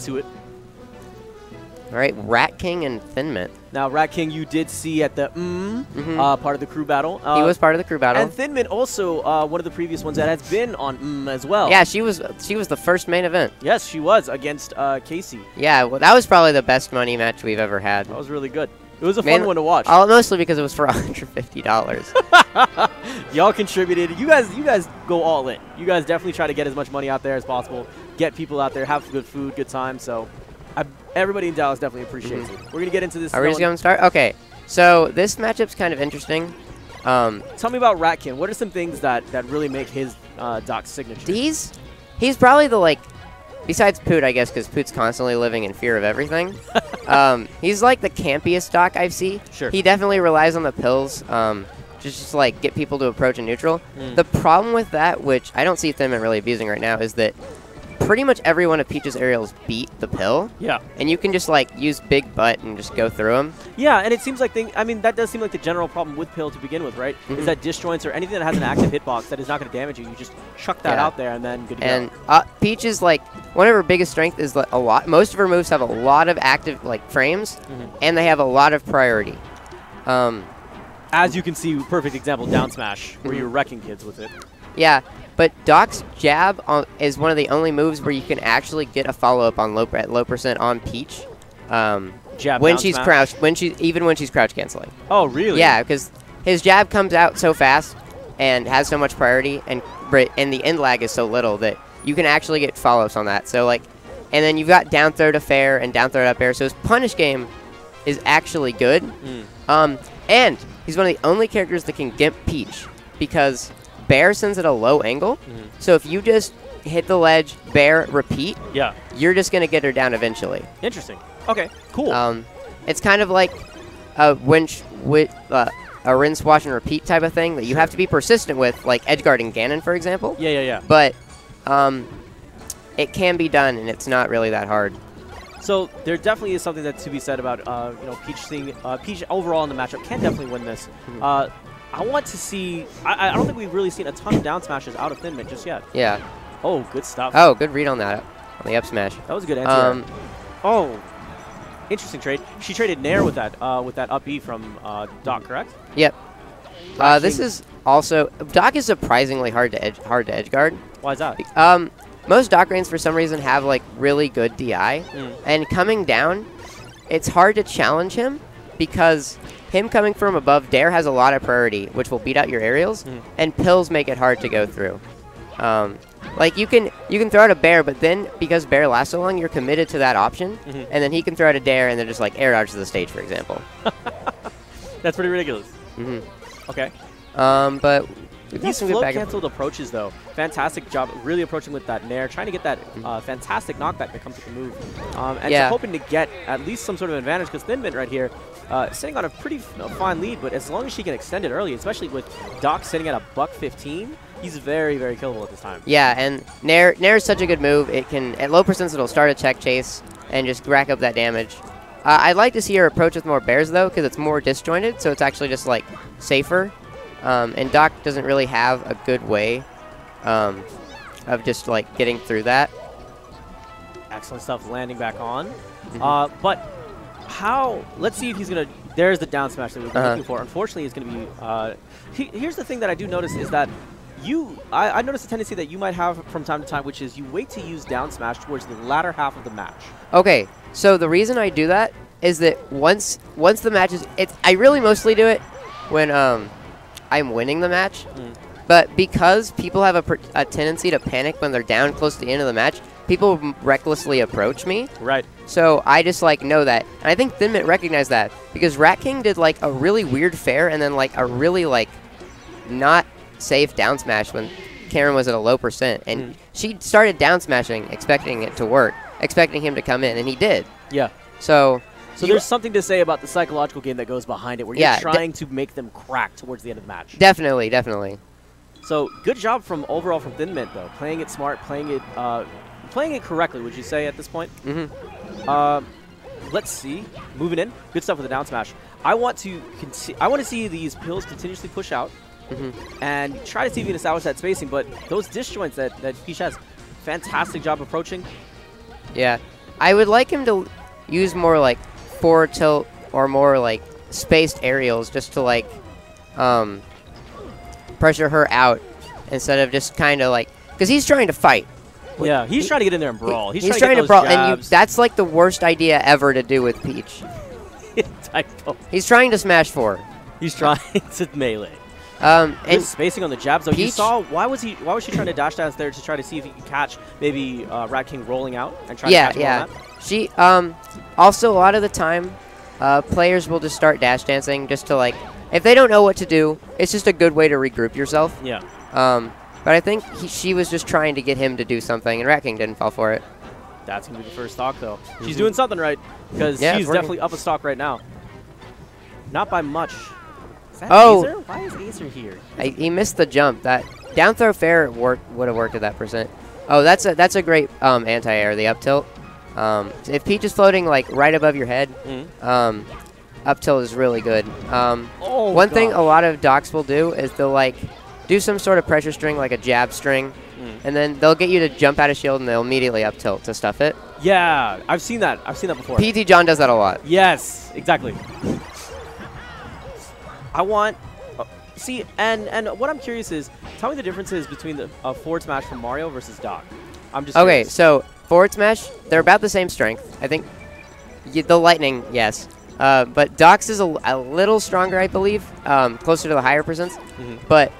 to it. All right, Rat King and Thin Mint. Now, Rat King, you did see at the part of the crew battle. He was part of the crew battle. And Thin Mint also one of the previous ones that has been on as well. Yeah, she was the first main event. Yes, she was against Casey. Yeah, well, that was probably the best money match we've ever had. That was really good. It was a fun one to watch. Mostly because it was for $150. Y'all contributed. You guys go all in. You guys definitely try to get as much money out there as possible. Get people out there, have good food, good time. So everybody in Dallas definitely appreciates it. We're going to get into this. Are we just going to start? Okay. So this matchup's kind of interesting. Tell me about Ratkin. What are some things that really make his Doc's signature? He's probably the, besides Poot, I guess, because Poot's constantly living in fear of everything. He's like the campiest Doc I've seen. Sure. He definitely relies on the pills, just get people to approach in neutral. The problem with that, which I don't see Thin Mint really abusing right now, is that pretty much every one of Peach's aerials beat the pill. Yeah. And you can just use Big Butt and just go through them. Yeah, and it seems like that does seem like the general problem with pill to begin with, right? Is that disjoints or anything that has an active hitbox that is not going to damage you, you just chuck that out there and then good to go. And Peach is one of her biggest strengths is most of her moves have a lot of active frames, and they have a lot of priority. As you can see, perfect example, down smash, where you're wrecking kids with it. Yeah. But Doc's jab is one of the only moves where you can actually get a follow-up on at low percent on Peach. Jab when she's crouched, even when she's crouch canceling. Oh, really? Yeah, because his jab comes out so fast and has so much priority, and the end lag is so little that you can actually get follow-ups on that. So and then you've got down throw to fair and down throw to up air. So his punish game is actually good. And he's one of the only characters that can gimp Peach because Bear sends at a low angle, so if you just hit the ledge, Bear, repeat, you're just going to get her down eventually. Interesting. Okay, cool. It's kind of like a winch with a rinse, wash, and repeat type of thing that you have to be persistent with, like edgeguarding Ganon, for example. Yeah. But it can be done, and it's not really that hard. So there definitely is something that to be said about Peach seeing Peach overall in the matchup can definitely win this. I want to see. I don't think we've really seen a ton of down smashes out of Thin Mint just yet. Yeah. Oh, good stuff. Oh, good read on that, on the up smash. That was a good answer. Oh, interesting trade. She traded Nair with that up B from Doc, correct? Yep. This is also Doc is surprisingly hard to edge guard. Why is that? Most Doc Reigns for some reason have really good DI, and coming down, it's hard to challenge him because him coming from above, Dare has a lot of priority, which will beat out your aerials, and pills make it hard to go through. You can throw out a Bear, but then because Bear lasts so long, you're committed to that option, and then he can throw out a Dare and then just air dodge to the stage, for example. That's pretty ridiculous. Okay. But these float canceled approaches, though, fantastic job really approaching with that Nair, trying to get that fantastic knockback that comes with the move. And so hoping to get at least some sort of advantage because Thin Mint right here sitting on a pretty fine lead, but as long as she can extend it early, especially with Doc sitting at $115, he's very, very killable at this time. Yeah, and Nair is such a good move. It can, at low percents, it'll start a check chase and just rack up that damage. I'd like to see her approach with more bears, though, because it's more disjointed, so it's actually just, safer. And Doc doesn't really have a good way of just, getting through that. Excellent stuff, landing back on. But how, let's see if he's going to, there's the down smash that we've been looking for. Unfortunately, it's going to be, here's the thing that I do notice is that I notice a tendency that you might have from time to time, which is you wait to use down smash towards the latter half of the match. Okay, so the reason I do that is that once the match is, I really mostly do it when I'm winning the match, but because people have a tendency to panic when they're down close to the end of the match, people recklessly approach me. Right. So I just know that, and I think Thin Mint recognized that because Rat King did a really weird fair and then a really not safe down smash when Karen was at a low percent, and she started down smashing, expecting it to work, expecting him to come in, and he did. Yeah. So there's something to say about the psychological game that goes behind it, where you're trying to make them crack towards the end of the match. Definitely, definitely. So good job overall from Thin Mint, though, playing it smart, playing it correctly. Would you say at this point? Let's see, moving in, good stuff with the down smash. I want to see these pills continuously push out. And try to see if you can establish that spacing, but those disjoints that Peach has, fantastic job approaching. Yeah, I would like him to use more like forward tilt or more like spaced aerials just to like pressure her out instead of just kind of like, because he's trying to fight. Yeah, he's trying to get in there and brawl. He's trying to brawl, and that's like the worst idea ever to do with Peach. He's trying to smash 4. He's trying to melee. And spacing on the jabs, though. You saw why was she trying to dash dance there to try to see if he could catch maybe Rat King rolling out and try to catch him on that? She also a lot of the time players will just start dash dancing just to like, if they don't know what to do, it's just a good way to regroup yourself. Yeah. But I think she was just trying to get him to do something, and Rat King didn't fall for it. That's going to be the first stock, though. She's doing something right, because she's definitely up a stock right now. Not by much. Is that Acer? Why is Acer here? He missed the jump. That down throw fair would have worked at that percent. Oh, that's a great anti-air, the up tilt. If Peach is floating like right above your head, up tilt is really good. One thing a lot of docks will do is they'll like do some sort of pressure string, like a jab string, and then they'll get you to jump out of shield, and they'll immediately up tilt to stuff it. Yeah, I've seen that. I've seen that before. PT John does that a lot. Yes, exactly. I want... see, and what I'm curious is, tell me the differences between the forward smash from Mario versus Doc. I'm just curious. Okay, so forward smash, they're about the same strength. I think the lightning, yes. But Doc's is a little stronger, I believe, closer to the higher percents. But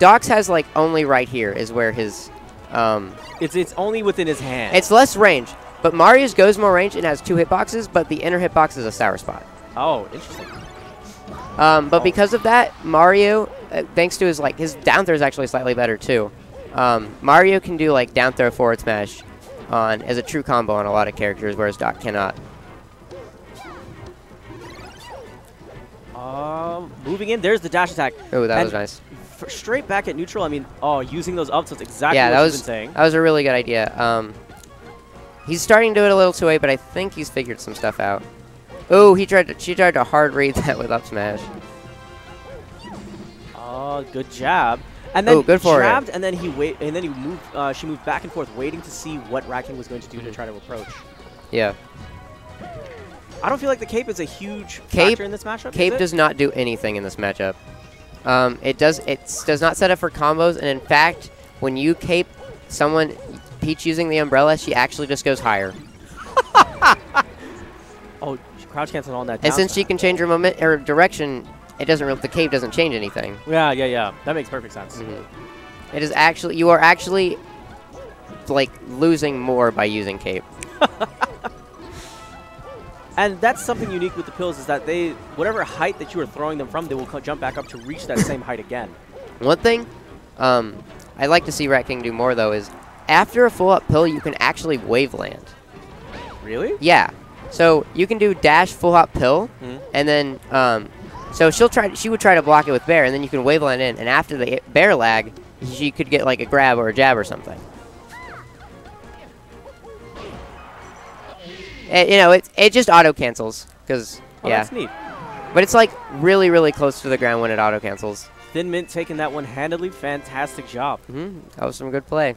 Doc's has like only right here is where his... It's only within his hand. It's less range. But Mario's goes more range and has 2 hitboxes, but the inner hitbox is a sour spot. Oh, interesting. But because of that, Mario, thanks to his down throw is actually slightly better too. Mario can do like down throw forward smash as a true combo on a lot of characters, whereas Doc cannot. Moving in, there's the dash attack. Oh, that was nice. Straight back at neutral, I mean, using those up tilts, exactly what you've been saying. That was a really good idea. He's starting to do it a little too late, but I think he's figured some stuff out. Oh, she tried to hard read that with up smash. Oh, good jab. And then good for jabbed, and then she moved back and forth, waiting to see what Rat King was going to do to try to approach. Yeah. I don't feel like the cape is a huge factor in this matchup. Cape does not do anything in this matchup. It does not set up for combos, and in fact, when you cape someone, Peach using the umbrella, she actually just goes higher. Oh, crouch cancel on that. And since she can change her moment or direction, the cape doesn't change anything. Yeah. That makes perfect sense. It is actually, you are actually like losing more by using cape. And that's something unique with the pills is that whatever height that you are throwing them from, they will jump back up to reach that same height again. One thing I'd like to see Rat King do more, though, is after a full-up pill, you can actually wave land. Really? Yeah. So you can do dash full-hop pill, and then so she would try to block it with bear, and then you can wave land in, and after the bear lag, she could get like a grab or a jab or something. It just auto cancels because that's neat. But it's like really, really close to the ground when it auto cancels. Thin Mint taking that one handedly. Fantastic job. That was some good play.